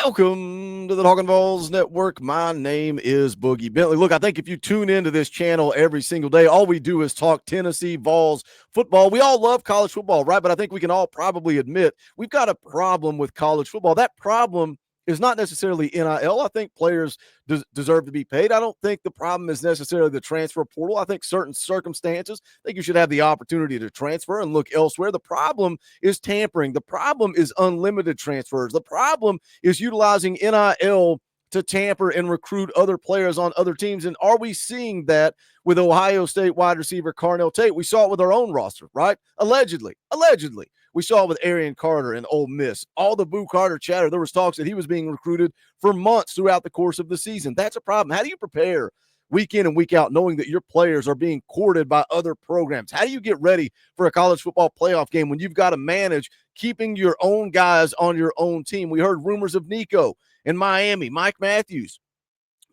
Welcome to the Talkin VAWLS Network. My name is Boogie Bentley. Look, I think if you tune into this channel every single day, all we do is talk Tennessee Vols football. We all love college football, right? But I think we can all probably admit we've got a problem with college football. That problem is not necessarily NIL. I think players deserve to be paid. I don't think the problem is necessarily the transfer portal. I think certain circumstances, I think you should have the opportunity to transfer and look elsewhere. The problem is tampering. The problem is unlimited transfers. The problem is utilizing NIL to tamper and recruit other players on other teams. And are we seeing that with Ohio State wide receiver Carnell Tate? We saw it with our own roster, right? Allegedly. We saw it with Arian Carter and Ole Miss. All the Boo Carter chatter, there was talks that he was being recruited for months throughout the course of the season. That's a problem. How do you prepare week in and week out knowing that your players are being courted by other programs? How do you get ready for a college football playoff game when you've got to manage keeping your own guys on your own team? We heard rumors of Nico in Miami, Mike Matthews.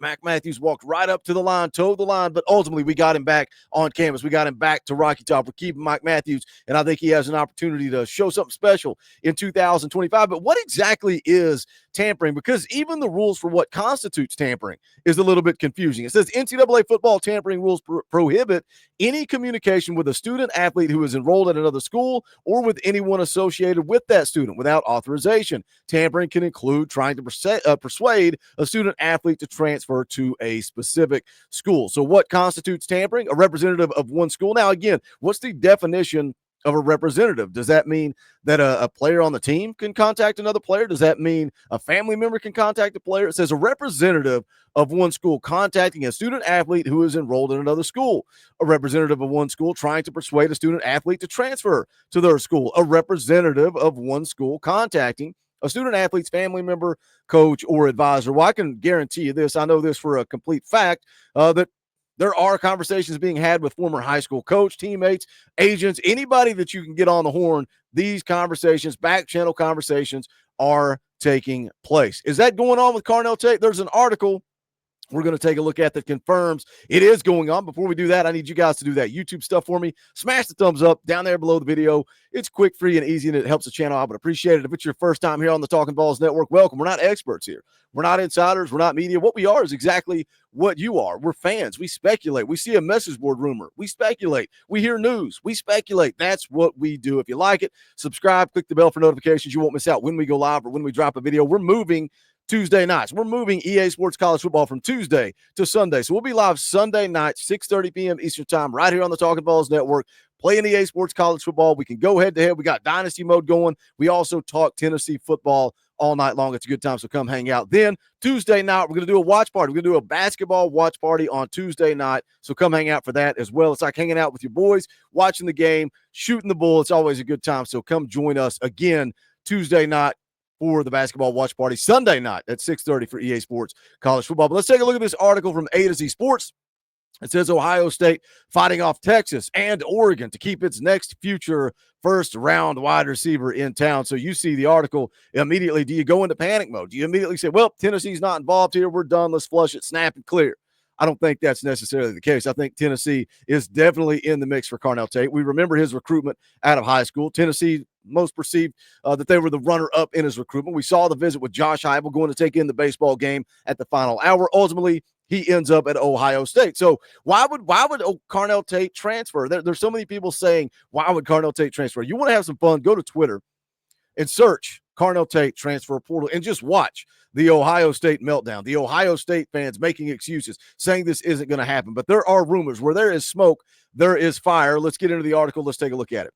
Mac Matthews walked right up to the line, towed the line, but ultimately we got him back on campus. We got him back to Rocky Top. We're keeping Mike Matthews, and I think he has an opportunity to show something special in 2025. But what exactly is tampering? Because even the rules for what constitutes tampering is a little bit confusing. It says NCAA football tampering rules prohibit any communication with a student athlete who is enrolled at another school or with anyone associated with that student without authorization. Tampering can include trying to persuade a student athlete to transfer to a specific school. So what constitutes tampering? A representative of one school. Now, again, what's the definition of a representative? Does that mean that a player on the team can contact another player? Does that mean a family member can contact a player? It says a representative of one school contacting a student athlete who is enrolled in another school. A representative of one school trying to persuade a student athlete to transfer to their school. A representative of one school contacting a student athlete's family member, coach, or advisor. Well, I can guarantee you this. I know this for a complete fact, that there are conversations being had with former high school coach, teammates, agents, anybody that you can get on the horn. These conversations, back channel conversations, are taking place. Is that going on with Carnell Tate? There's an article we're going to take a look at that confirms it is going on. Before we do that, I need you guys to do that YouTube stuff for me. Smash the thumbs up down there below the video. It's quick, free, and easy, and it helps the channel. I would appreciate it. If it's your first time here on the Talkin VAWLS Network, welcome. We're not experts here. We're not insiders. We're not media. What we are is exactly what you are. We're fans. We speculate. We see a message board rumor. We speculate. We hear news. We speculate. That's what we do. If you like it, subscribe, click the bell for notifications. You won't miss out when we go live or when we drop a video. We're moving Tuesday nights. We're moving EA Sports College Football from Tuesday to Sunday. So we'll be live Sunday night, 6:30 p.m. Eastern Time, right here on the Talkin VAWLS Network, playing EA Sports College Football. We can go head-to-head. We got Dynasty mode going. We also talk Tennessee football all night long. It's a good time, so come hang out. Then Tuesday night, we're going to do a watch party. We're going to do a basketball watch party on Tuesday night, so come hang out for that as well. It's like hanging out with your boys, watching the game, shooting the bull. It's always a good time, so come join us again Tuesday night for the basketball watch party, Sunday night at 6:30 for EA Sports College Football. But let's take a look at this article from A to Z Sports. It says Ohio State fighting off Texas and Oregon to keep its next future first-round wide receiver in town. So you see the article immediately. Do you go into panic mode? Do you immediately say, well, Tennessee's not involved here. We're done. Let's flush it, snap and clear? I don't think that's necessarily the case. I think Tennessee is definitely in the mix for Carnell Tate. We remember his recruitment out of high school. Tennessee most perceived that they were the runner-up in his recruitment. We saw the visit with Josh Heupel going to take in the baseball game at the final hour. Ultimately, he ends up at Ohio State. So why would Carnell Tate transfer? There's so many people saying, why would Carnell Tate transfer? You want to have some fun, go to Twitter and search Carnell Tate transfer portal and just watch the Ohio State meltdown, the Ohio State fans making excuses, saying this isn't going to happen. But there are rumors. Where there is smoke, there is fire. Let's get into the article. Let's take a look at it.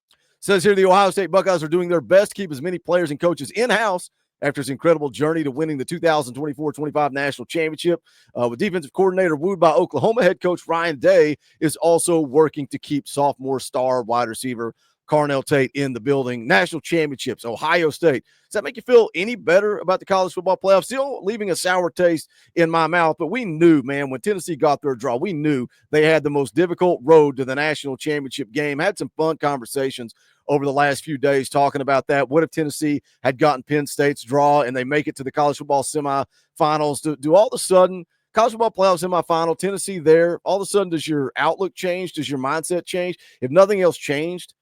It says here the Ohio State Buckeyes are doing their best to keep as many players and coaches in-house after his incredible journey to winning the 2024-25 national championship. With defensive coordinator wooed by Oklahoma, head coach Ryan Day is also working to keep sophomore star wide receiver Carnell Tate in the building. National championships, Ohio State. Does that make you feel any better about the college football playoffs? Still leaving a sour taste in my mouth, but we knew, man, when Tennessee got their draw, we knew they had the most difficult road to the national championship game. Had some fun conversations over the last few days talking about that. What if Tennessee had gotten Penn State's draw and they make it to the college football semifinals? Do all of a sudden college football playoff semifinal, Tennessee there, all of a sudden does your outlook change? Does your mindset change? If nothing else changed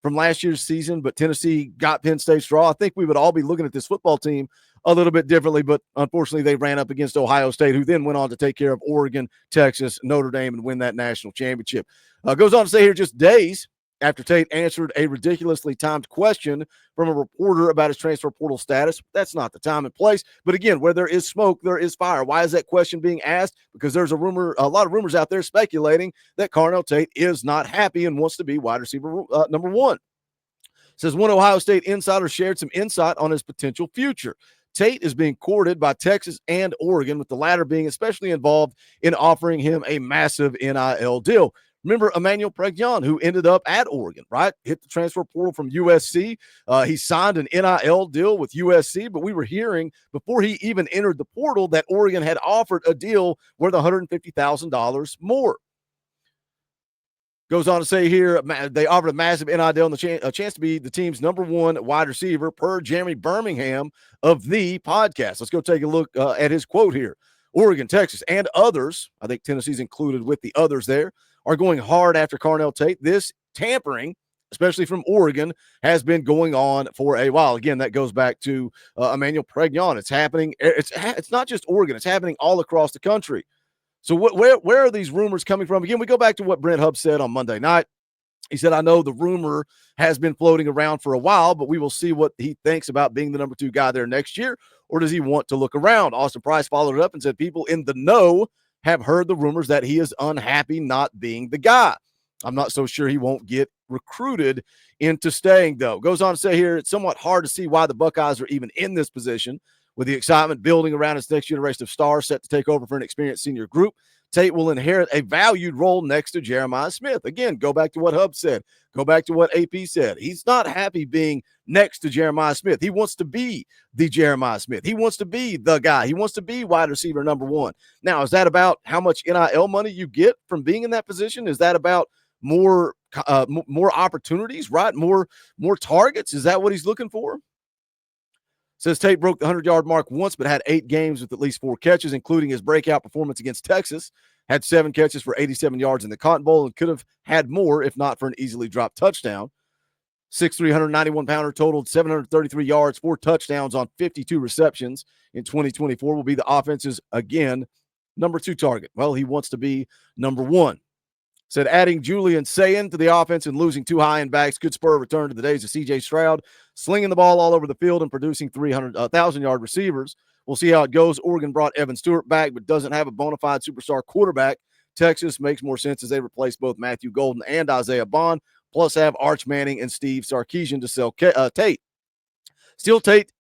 from last year's season, but Tennessee got Penn State's draw, I think we would all be looking at this football team a little bit differently, but unfortunately they ran up against Ohio State, who then went on to take care of Oregon, Texas, Notre Dame, and win that national championship. Goes on to say here, just days after Tate answered a ridiculously timed question from a reporter about his transfer portal status. That's not the time and place. But again, where there is smoke, there is fire. Why is that question being asked? Because there's a lot of rumors out there speculating that Carnell Tate is not happy and wants to be wide receiver number one. Says one Ohio State insider shared some insight on his potential future. Tate is being courted by Texas and Oregon, with the latter being especially involved in offering him a massive NIL deal. Remember Emmanuel Pregnon, who ended up at Oregon, right? Hit the transfer portal from USC. He signed an NIL deal with USC, but we were hearing before he even entered the portal that Oregon had offered a deal worth $150,000 more. Goes on to say here, they offered a massive NIL deal and a chance to be the team's number one wide receiver, per Jeremy Birmingham of the podcast. Let's go take a look at his quote here. Oregon, Texas, and others, I think Tennessee's included with the others there, are going hard after Carnell Tate. This tampering, especially from Oregon, has been going on for a while. Again, that goes back to Emmanuel Pregnon. It's happening. It's not just Oregon. It's happening all across the country. So where are these rumors coming from? Again, we go back to what Brent Hubbs said on Monday night. He said, I know the rumor has been floating around for a while, but we will see what he thinks about being the number two guy there next year, or does he want to look around? Austin Price followed it up and said, people in the know have heard the rumors that he is unhappy not being the guy. I'm not so sure he won't get recruited into staying, though. Goes on to say here, it's somewhat hard to see why the Buckeyes are even in this position. With the excitement building around his next generation of stars set to take over for an experienced senior group, Tate will inherit a valued role next to Jeremiah Smith. Again, go back to what Hubbs said. Go back to what AP said. He's not happy being next to Jeremiah Smith. He wants to be the Jeremiah Smith. He wants to be the guy. He wants to be wide receiver number one. Now, is that about how much NIL money you get from being in that position? Is that about more opportunities, right? More targets? Is that what he's looking for? Says Tate broke the 100-yard mark once, but had 8 games with at least 4 catches, including his breakout performance against Texas. Had 7 catches for 87 yards in the Cotton Bowl and could have had more if not for an easily dropped touchdown. 6'3", 191-pounder totaled 733 yards, 4 touchdowns on 52 receptions in 2024. Will be the offense's, again, number 2 target. Well, he wants to be number 1. Said adding Julian Sayin to the offense and losing 2 high-end backs could spur a return to the days of C.J. Stroud, slinging the ball all over the field and producing 1,000-yard receivers. We'll see how it goes. Oregon brought Evan Stewart back, but doesn't have a bona fide superstar quarterback. Texas makes more sense as they replace both Matthew Golden and Isaiah Bond, plus have Arch Manning and Steve Sarkisian to sell Tate. Still, Tate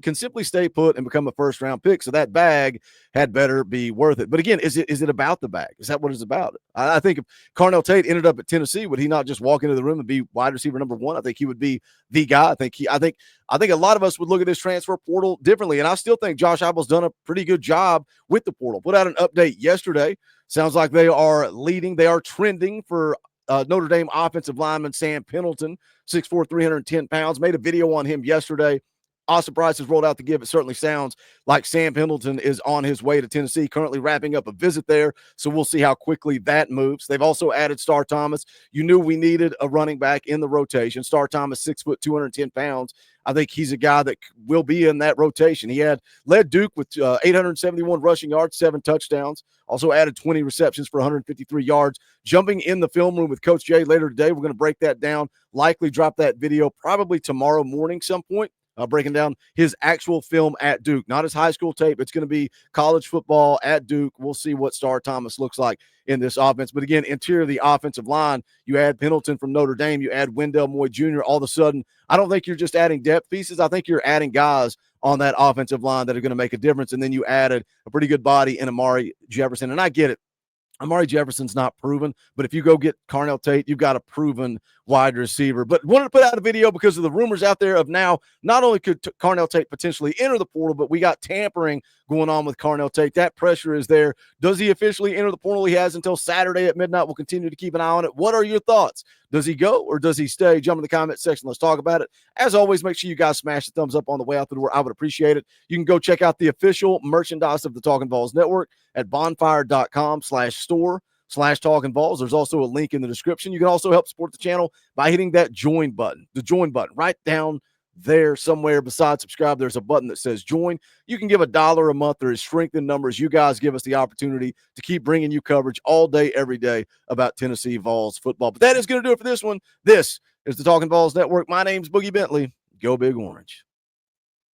can simply stay put and become a first-round pick, so that bag had better be worth it. But again, is it about the bag? Is that what it's about? I think if Carnell Tate ended up at Tennessee, would he not just walk into the room and be wide receiver number 1? I think he would be the guy. I think a lot of us would look at this transfer portal differently, and I still think Josh Heupel's done a pretty good job with the portal. Put out an update yesterday. Sounds like they are leading. They are trending for Notre Dame offensive lineman Sam Pendleton, 6'4", 310 pounds. Made a video on him yesterday. Austin Price has rolled out the give. It certainly sounds like Sam Pendleton is on his way to Tennessee, currently wrapping up a visit there. So we'll see how quickly that moves. They've also added Star Thomas. You knew we needed a running back in the rotation. Star Thomas, 6 foot, 210 pounds. I think he's a guy that will be in that rotation. He led Duke with 871 rushing yards, 7 touchdowns. Also added 20 receptions for 153 yards. Jumping in the film room with Coach Jay later today. We're going to break that down. Likely drop that video probably tomorrow morning some point. Breaking down his actual film at Duke, not his high school tape. It's going to be college football at Duke. We'll see what Star Thomas looks like in this offense. But again, interior of the offensive line, you add Pendleton from Notre Dame, you add Wendell Moy Jr. All of a sudden, I don't think you're just adding depth pieces. I think you're adding guys on that offensive line that are going to make a difference. And then you added a pretty good body in Amari Jefferson. And I get it. Amari Jefferson's not proven, but if you go get Carnell Tate, you've got a proven wide receiver. But wanted to put out a video because of the rumors out there of now, not only could Carnell Tate potentially enter the portal, but we got tampering going on with Carnell Tate. That pressure is there. Does he officially enter the portal? He has until Saturday at midnight. We'll continue to keep an eye on it. What are your thoughts? Does he go or does he stay? Jump in the comment section. Let's talk about it. As always, make sure you guys smash the thumbs up on the way out the door. I would appreciate it. You can go check out the official merchandise of the Talkin VAWLS Network at bonfire.com/store/Talkin VAWLS. There's also a link in the description. You can also help support the channel by hitting that join button, the join button right down there somewhere beside subscribe, there's a button that says join. You can give $1 a month. There is strength in numbers. You guys give us the opportunity to keep bringing you coverage all day, every day about Tennessee Vols football. But that is going to do it for this one. This is the Talkin VAWLS Network. My name's Boogie Bentley. Go Big Orange.